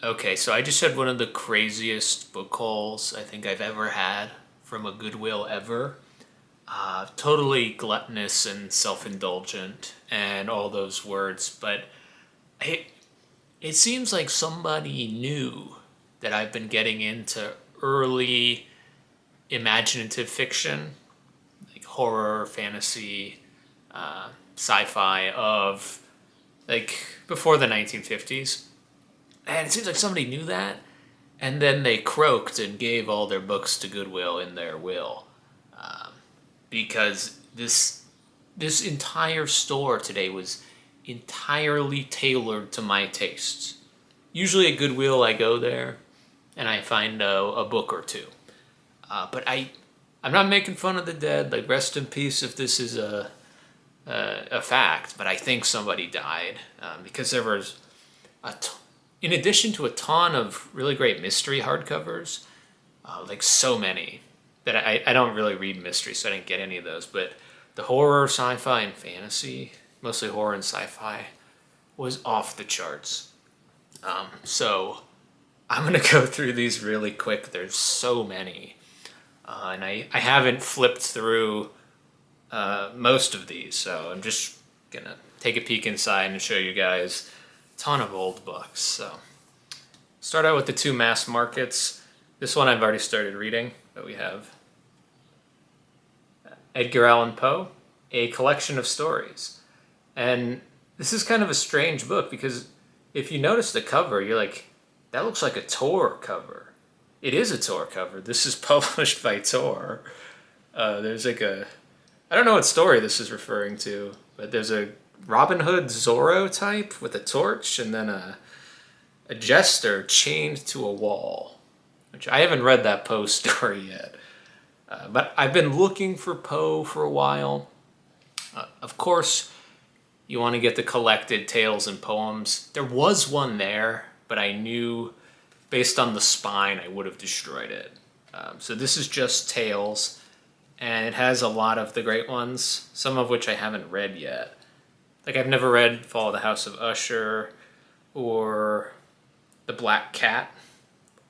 Okay, so I just had one of the craziest book hauls I think I've ever had from a Goodwill ever. Totally gluttonous and self-indulgent and all those words, but it, it seems like somebody knew that I've been getting into early imaginative fiction, like horror, fantasy, sci-fi of like before the 1950s. And it seems like somebody knew that, and then they croaked and gave all their books to Goodwill in their will, because this entire store today was entirely tailored to my tastes. Usually at Goodwill, I go there and I find a book or two, but I'm not making fun of the dead. Like rest in peace if this is a fact, but I think somebody died because there was a t- in addition to a ton of really great mystery hardcovers, like so many that I don't really read mystery, so I didn't get any of those. But the horror, sci-fi, and fantasy, mostly horror and sci-fi, was off the charts. So I'm gonna go through these really quick. There's so many, and I haven't flipped through most of these, so I'm just gonna take a peek inside and show you guys a ton of old books. So start out with the two mass markets. This one I've already started reading, but we have Edgar Allan Poe, A Collection of Stories. And this is kind of a strange book because if you notice the cover, you're like, that looks like a Tor cover. It is a Tor cover. This is published by Tor. There's like I don't know what story this is referring to, but there's a Robin Hood Zorro type with a torch and then a jester chained to a wall, which I haven't read that Poe story yet. But I've been looking for Poe for a while. Of course, you want to get the collected tales and poems. There was one there, but I knew based on the spine I would have destroyed it. So this is just tales, and it has a lot of the great ones, some of which I haven't read yet. Like I've never read Fall of the House of Usher, or The Black Cat,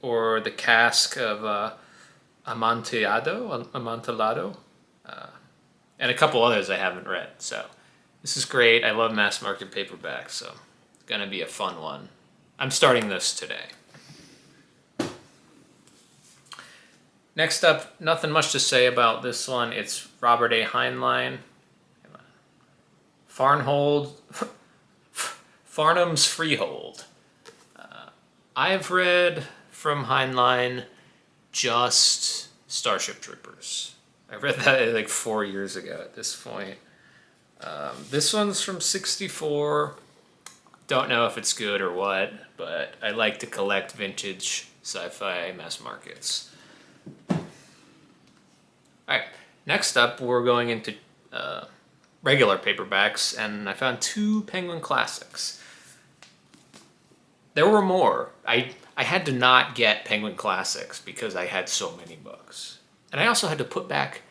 or The Cask of Amontillado, and a couple others I haven't read. So this is great. I love mass market paperbacks, so it's gonna be a fun one. I'm starting this today. Next up, nothing much to say about this one. It's Robert A. Heinlein. Farnhold, Farnham's Freehold. I've read from Heinlein just Starship Troopers. I read that like 4 years ago at this point. This one's from '64. Don't know if it's good or what, but I like to collect vintage sci-fi mass markets. All right, next up we're going into regular paperbacks, and I found two Penguin Classics. There were more. I had to not get Penguin Classics because I had so many books. And I also had to put back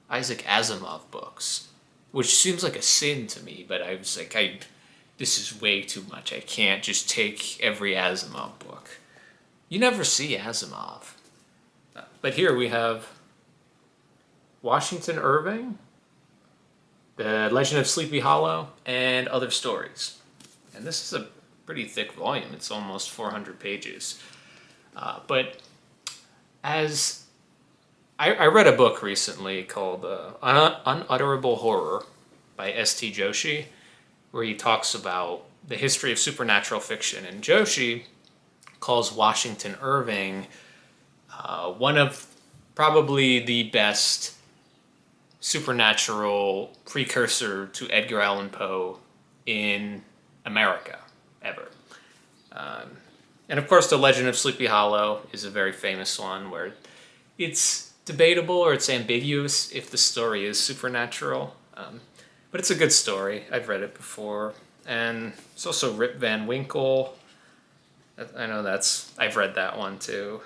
Isaac Asimov books, which seems like a sin to me, but I was like, this is way too much. I can't just take every Asimov book. You never see Asimov. But here we have Washington Irving, The Legend of Sleepy Hollow, and Other Stories. And this is a pretty thick volume. It's almost 400 pages. But as I read a book recently called Unutterable Horror by S.T. Joshi, where he talks about the history of supernatural fiction. And Joshi calls Washington Irving one of probably the best supernatural precursor to Edgar Allan Poe in America ever. And of course, The Legend of Sleepy Hollow is a very famous one where it's debatable or it's ambiguous if the story is supernatural. But it's a good story. I've read it before. And it's also Rip Van Winkle. I know I've read that one too.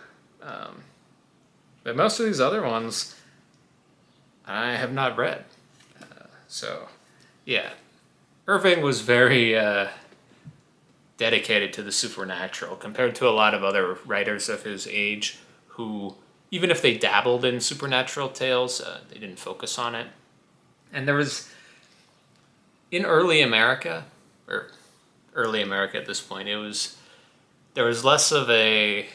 But most of these other ones I have not read. So, yeah. Irving was very dedicated to the supernatural compared to a lot of other writers of his age who, even if they dabbled in supernatural tales, they didn't focus on it. And there was, in early America, or early America at this point, there was less of a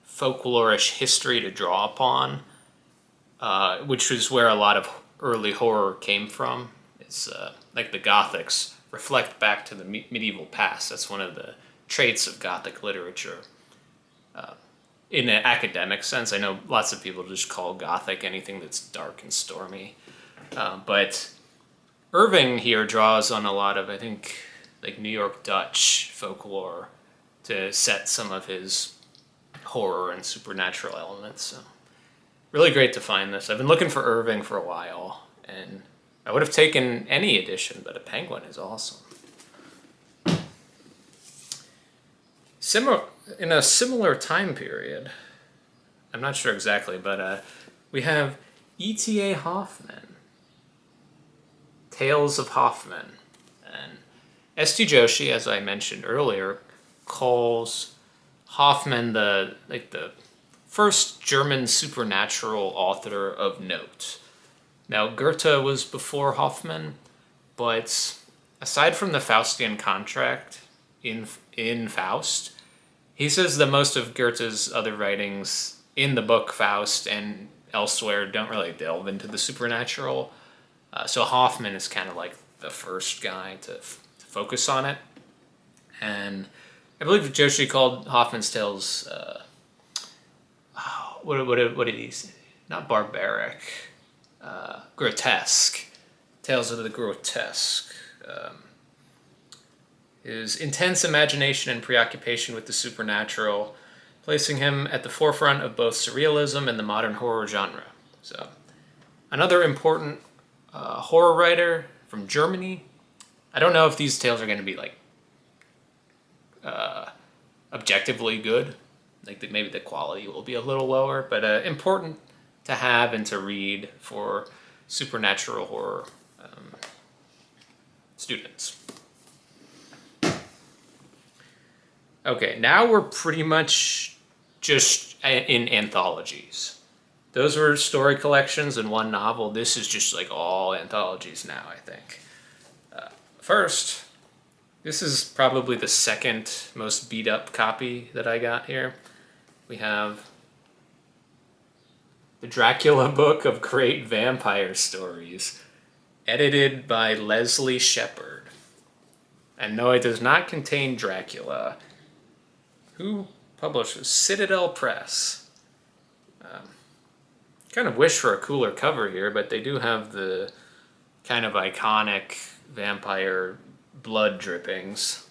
folklorish history to draw upon, which was where a lot of early horror came from. It's like the Gothics reflect back to the medieval past. That's one of the traits of Gothic literature. In an academic sense, I know lots of people just call Gothic anything that's dark and stormy. But Irving here draws on a lot of, I think, like New York Dutch folklore to set some of his horror and supernatural elements. So really great to find this. I've been looking for Irving for a while, and I would have taken any edition, but a Penguin is awesome. In a similar time period, I'm not sure exactly, but we have E.T.A. Hoffman, Tales of Hoffman. And S.T. Joshi, as I mentioned earlier, calls Hoffman the first German supernatural author of note. Now, Goethe was before Hoffman, but aside from the Faustian contract in Faust, he says that most of Goethe's other writings in the book Faust and elsewhere don't really delve into the supernatural. So Hoffman is kind of like the first guy to focus on it. And I believe Joshi called Hoffman's tales, what did he say? Not barbaric, grotesque. Tales of the grotesque. His intense imagination and preoccupation with the supernatural, placing him at the forefront of both surrealism and the modern horror genre. So, another important horror writer from Germany. I don't know if these tales are going to be like objectively good. Like maybe the quality will be a little lower, but important to have and to read for supernatural horror students. Okay, now we're pretty much just in anthologies. Those were story collections and one novel. This is just like all anthologies now, I think. First, this is probably the second most beat up copy that I got here. We have the Dracula Book of Great Vampire Stories, edited by Leslie Shepard. And no, it does not contain Dracula. Who publishes? Citadel Press. Kind of wish for a cooler cover here, but they do have the kind of iconic vampire blood drippings,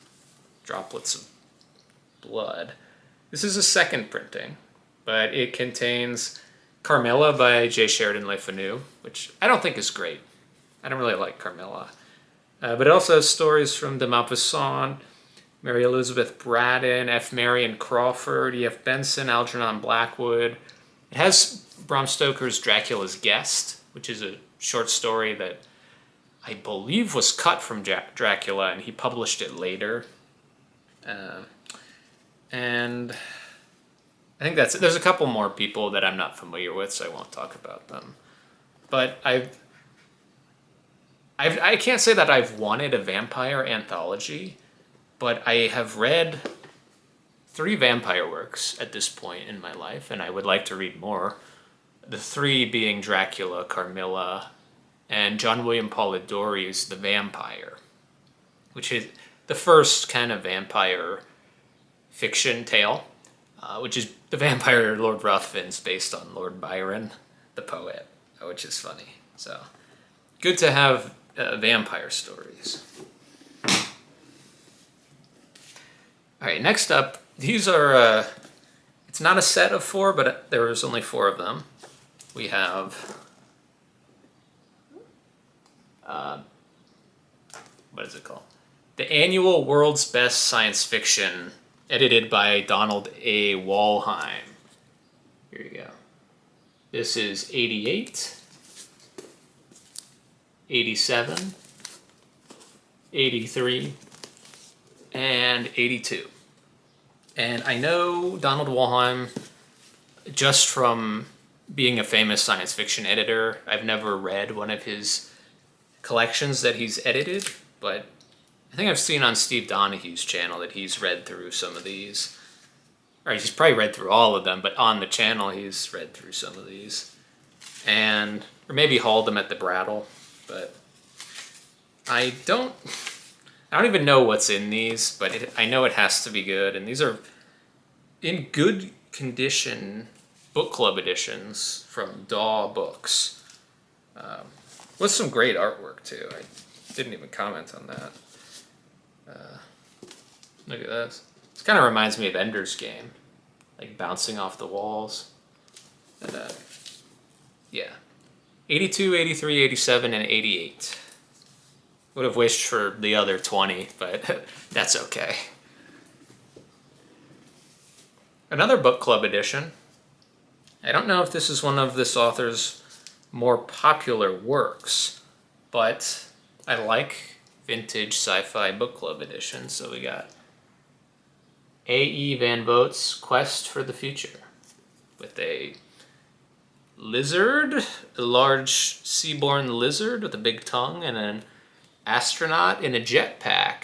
droplets of blood. This is a second printing, but it contains Carmilla by J. Sheridan Le Fanu, which I don't think is great. I don't really like Carmilla. But it also has stories from de Maupassant, Mary Elizabeth Braddon, F. Marion Crawford, E.F. Benson, Algernon Blackwood. It has Bram Stoker's Dracula's Guest, which is a short story that I believe was cut from Dracula, and he published it later. And I think that's it. There's a couple more people that I'm not familiar with, so I won't talk about them. But I can't say that I've wanted a vampire anthology, but I have read 3 vampire works at this point in my life, and I would like to read more. The 3 being Dracula, Carmilla, and John William Polidori's The Vampire, which is the first kind of vampire fiction tale, which is The Vampire Lord Ruthven's based on Lord Byron, the poet, which is funny. So, good to have vampire stories. All right, next up, these are, it's not a set of 4, but there was only 4 of them. We have, what is it called? The Annual World's Best Science Fiction, edited by Donald A. Walheim. Here you go. This is 88, 87, 83, and 82. And I know Donald Wollheim just from being a famous science fiction editor. I've never read one of his collections that he's edited, but I think I've seen on Steve Donahue's channel that he's read through some of these. Or he's probably read through all of them, but on the channel he's read through some of these. Or maybe hauled them at the Brattle, but I don't even know what's in these, but I know it has to be good. And these are in good condition book club editions from Daw Books. With some great artwork too. I didn't even comment on that. Look at this. This kind of reminds me of Ender's Game, like bouncing off the walls. And yeah, 82, 83, 87, and 88. Would have wished for the other 20, but that's okay. Another book club edition. I don't know if this is one of this author's more popular works, but I like vintage sci-fi book club editions. So we got A.E. Van Vogt's Quest for the Future with a lizard, a large seaborne lizard with a big tongue, and an astronaut in a jetpack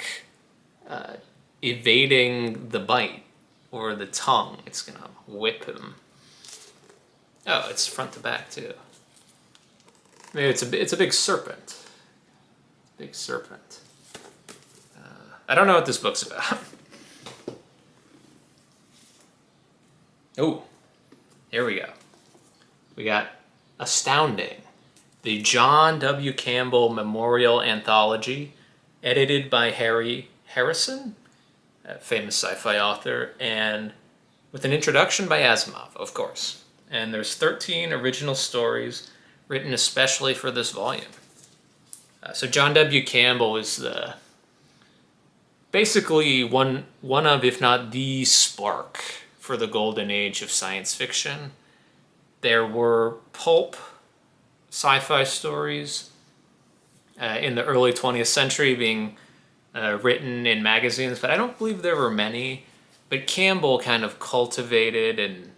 evading the bite or the tongue. It's gonna whip him. Oh, it's front to back too. Maybe it's a big serpent. Big serpent. I don't know what this book's about. Oh, here we go. We got Astounding, the John W. Campbell Memorial Anthology, edited by Harry Harrison, a famous sci-fi author, and with an introduction by Asimov, of course. And there's 13 original stories written especially for this volume. So John W. Campbell is basically one of, if not the spark for the golden age of science fiction. There were pulp sci-fi stories in the early 20th century being written in magazines, but I don't believe there were many. But Campbell kind of cultivated and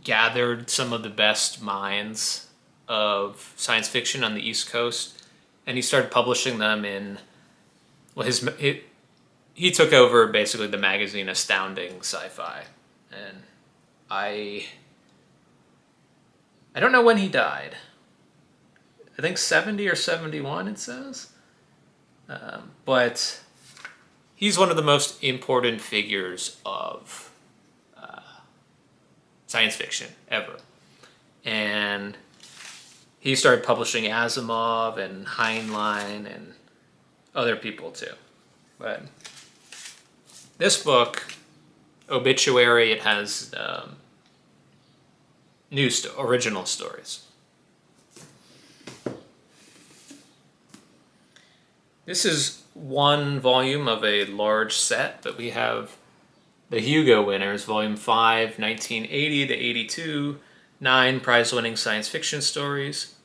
gathered some of the best minds of science fiction on the East Coast, and he started publishing them in, well, he took over basically the magazine Astounding Sci-Fi, and I don't know when he died. I think 70 or 71 it says, but he's one of the most important figures of science fiction ever. And he started publishing Asimov and Heinlein and other people too. But this book, Obituary, it has original stories. This is one volume of a large set, but we have the Hugo winners, Volume 5, 1980 to 82, 9 prize-winning science fiction stories.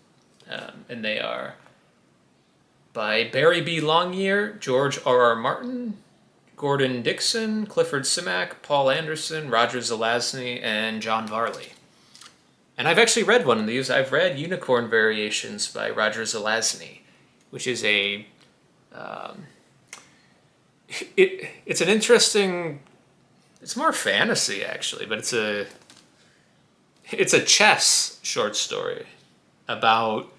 And they are by Barry B. Longyear, George R.R. Martin, Gordon Dixon, Clifford Simak, Paul Anderson, Roger Zelazny, and John Varley. And I've actually read one of these. I've read Unicorn Variations by Roger Zelazny, which is a... it's an interesting... It's more fantasy, actually, but it's a chess short story about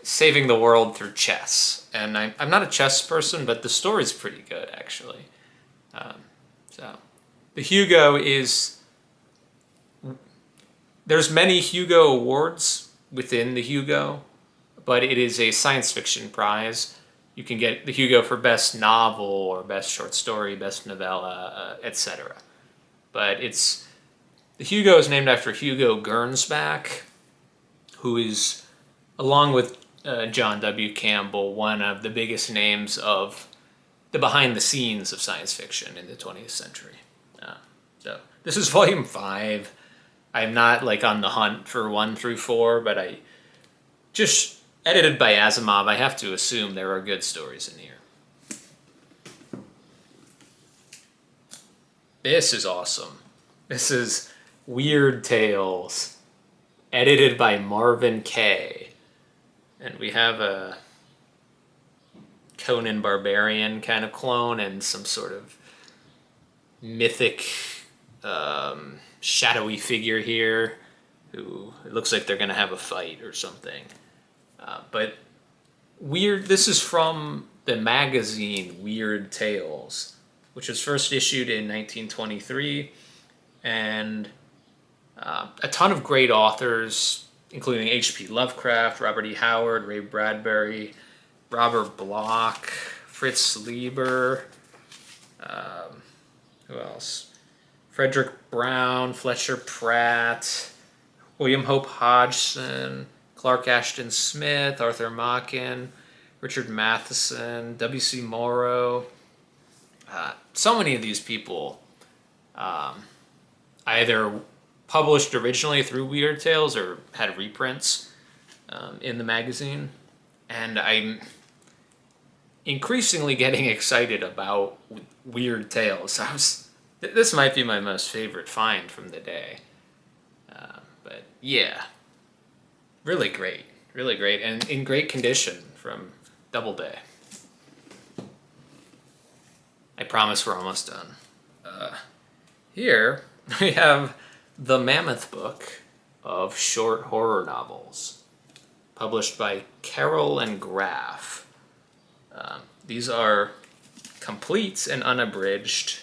saving the world through chess. And I'm not a chess person, but the story's pretty good, actually. So the Hugo is... There's many Hugo Awards within the Hugo, but it is a science fiction prize. You can get the Hugo for Best Novel or Best Short Story, Best Novella, etc. But the Hugo is named after Hugo Gernsback, who is, along with John W. Campbell, one of the biggest names of the behind the scenes of science fiction in the 20th century. So this is volume 5. I'm not like on the hunt for 1 through 4, but I just edited by Asimov. I have to assume there are good stories in here. This is awesome. This is Weird Tales, edited by Marvin Kaye. And we have a Conan Barbarian kind of clone and some sort of mythic, shadowy figure here who it looks like they're going to have a fight or something. But weird. This is from the magazine Weird Tales, which was first issued in 1923, and a ton of great authors, including H.P. Lovecraft, Robert E. Howard, Ray Bradbury, Robert Bloch, Fritz Leiber, who else? Frederick Brown, Fletcher Pratt, William Hope Hodgson, Clark Ashton Smith, Arthur Machen, Richard Matheson, W.C. Morrow. So many of these people either published originally through Weird Tales or had reprints in the magazine. And I'm increasingly getting excited about Weird Tales. This might be my most favorite find from the day. But yeah, really great, and in great condition from Doubleday. I promise we're almost done. Here we have the Mammoth Book of Short Horror Novels, published by Carroll and Graf. These are complete and unabridged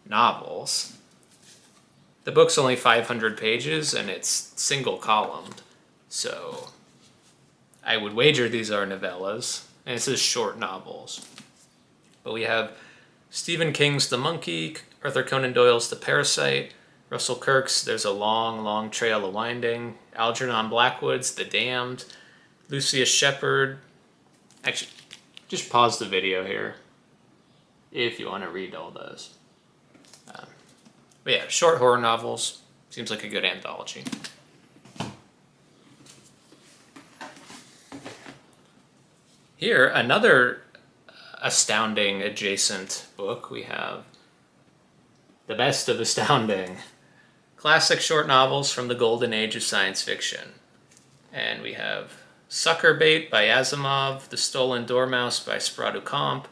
novels. The book's only 500 pages and it's single columned, so I would wager these are novellas, and it says short novels. But we have Stephen King's The Monkey, Arthur Conan Doyle's The Parasite, Russell Kirk's There's a Long, Long Trail a Winding, Algernon Blackwood's The Damned, Lucius Shepard. Actually, just pause the video here if you want to read all those. But yeah, short horror novels. Seems like a good anthology. Here, another astounding adjacent book. We have The Best of Astounding. Classic short novels from the golden age of science fiction. And we have Sucker Bait by Asimov, The Stolen Dormouse by Spradu-Comp,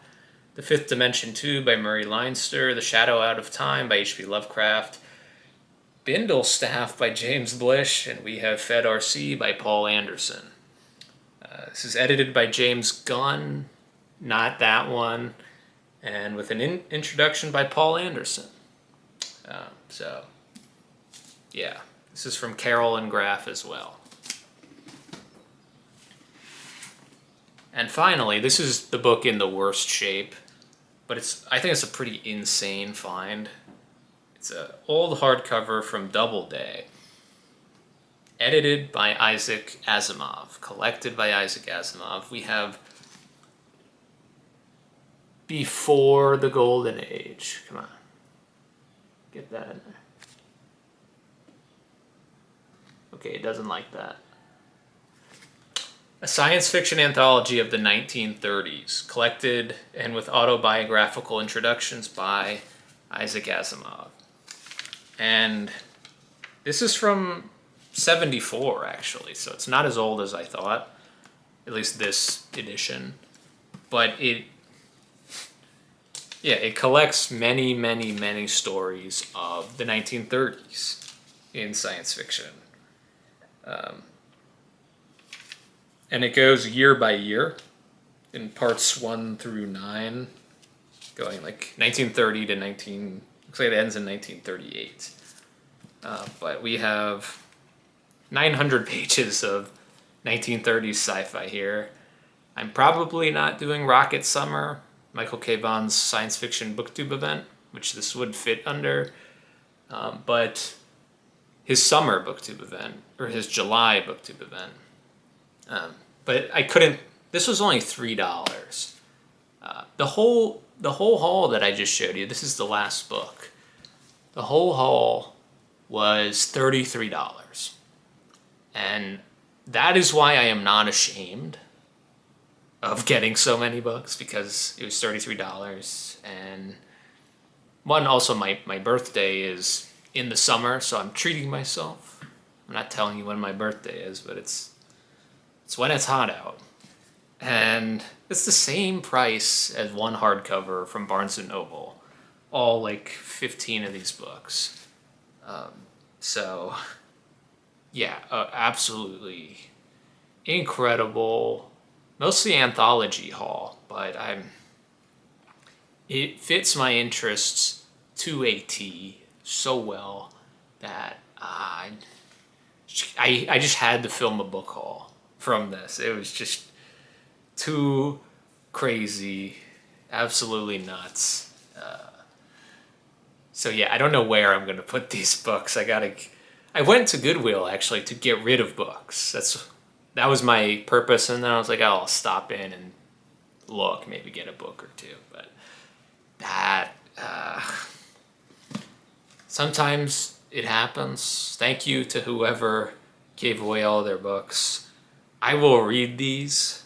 The Fifth Dimension 2 by Murray Leinster, The Shadow Out of Time by H.P. Lovecraft, Bindlestaff by James Blish, and we have Fed R.C. by Paul Anderson. This is edited by James Gunn, not that one, and with an introduction by Paul Anderson. So, yeah, this is from Carroll and Graf as well. And finally, this is the book in the worst shape, but I think it's a pretty insane find. It's an old hardcover from Doubleday, edited by Isaac Asimov, collected by Isaac Asimov. We have Before the Golden Age. Come on. Get that in there. Okay, it doesn't like that. A science fiction anthology of the 1930s, collected and with autobiographical introductions by Isaac Asimov. And this is from 74, actually, so it's not as old as I thought, at least this edition. But it collects many, many, many stories of the 1930s in science fiction. And it goes year by year in parts 1 through 9, going like 1930 to looks like it ends in 1938. But we have 900 pages of 1930s sci-fi here. I'm probably not doing Rocket Summer, Michael K. Vaughan's science fiction booktube event, which this would fit under, but his summer booktube event, or his July booktube event. But I couldn't, this was only $3. The whole haul that I just showed you, this is the last book. The whole haul was $33. And that is why I am not ashamed of getting so many books, because it was $33. And one, also my birthday is in the summer, so I'm treating myself. I'm not telling you when my birthday is, but it's when it's hot out. And it's the same price as one hardcover from Barnes & Noble. All like 15 of these books. So, yeah, absolutely incredible. Mostly anthology haul, but it fits my interests to a T so well that I just had to film a book haul from this. It was just too crazy, absolutely nuts. So yeah, I don't know where I'm gonna put these books. I went to Goodwill actually to get rid of books. That was my purpose, and then I was like, oh, I'll stop in and look, maybe get a book or two. But that sometimes it happens. Thank you to whoever gave away all their books. I will read these.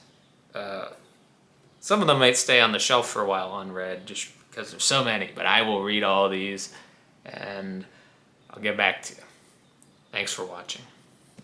Some of them might stay on the shelf for a while unread just because there's so many, but I will read all these and I'll get back to you. Thanks for watching.